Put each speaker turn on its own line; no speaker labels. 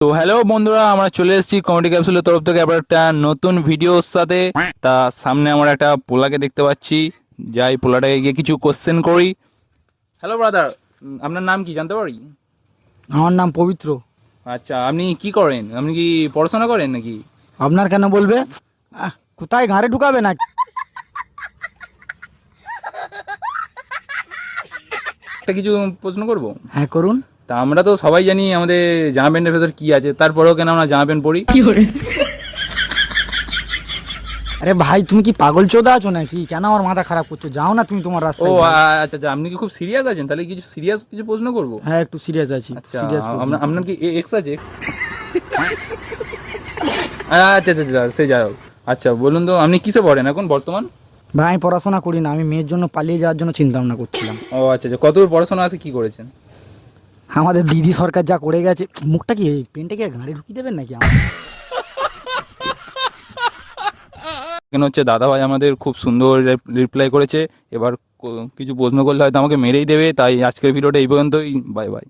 তো হ্যালো বন্ধুরা, আমরা চলে এসেছি কমেডি ক্যাপসুলের তরফ থেকে আবার একটা নতুন ভিডিওর সাথে। তা সামনে আমরা একটা পোলাকে দেখতে পাচ্ছি, যাই পোলাটাকে গিয়ে কিছু কোশ্চেন করি। হ্যালো ব্রাদার, আপনার নাম কি জানতে পারি?
আমার নাম পবিত্র।
আচ্ছা, আপনি কি করেন? আপনি কি পড়াশোনা করেন নাকি?
আপনার কেন বলবে? কোথায় ঘাড়ে ঢুকাবে না?
একটা কিছু প্রশ্ন করব।
হ্যাঁ করুন।
তা আমরা তো সবাই জানি আমাদের জামা প্যান্টের ভেতর কি আছে, তারপরেও কেন আমরা জামা প্যান্ট পরি?
আরে ভাই, তুমি কি পাগল চোদা আছো নাকি? কেন আমার মাথা খারাপ করছো? যাও না তুমি তোমার
ও
রাস্তায় যাও।
আচ্ছা আচ্ছা, আপনি কি খুব সিরিয়াস আছেন? তাহলে কিছু সিরিয়াস কিছু প্রশ্ন করব।
হ্যাঁ, একটু সিরিয়াস আছি।
আচ্ছা,
সিরিয়াস
আপনার কি এক্স আছে? আচ্ছা আচ্ছা আচ্ছা, সে যাই হোক। আচ্ছা বলুন তো, আপনি কিসে পড়েন এখন বর্তমান?
ভাই, আমি পড়াশোনা করি না, আমি মেয়ের জন্য পালিয়ে যাওয়ার জন্য চিন্তা ভাবনা করছিলাম।
ও আচ্ছা আচ্ছা, কতদূর পড়াশোনা আছে, কি করেছেন?
আমাদের দিদি সরকার যা করে গেছে, মুখটা কি পেনটা কি ঘাড়ে ঢুকিয়ে দেবেন নাকি আমার?
কেন হচ্ছে দাদা ভাই আমাদের খুব সুন্দর রিপ্লাই করেছে। এবার কিছু প্রশ্ন করলে হয়তো আমাকে মেরেই দেবে, তাই আজকের ভিডিওটা এই পর্যন্তই। Bye bye.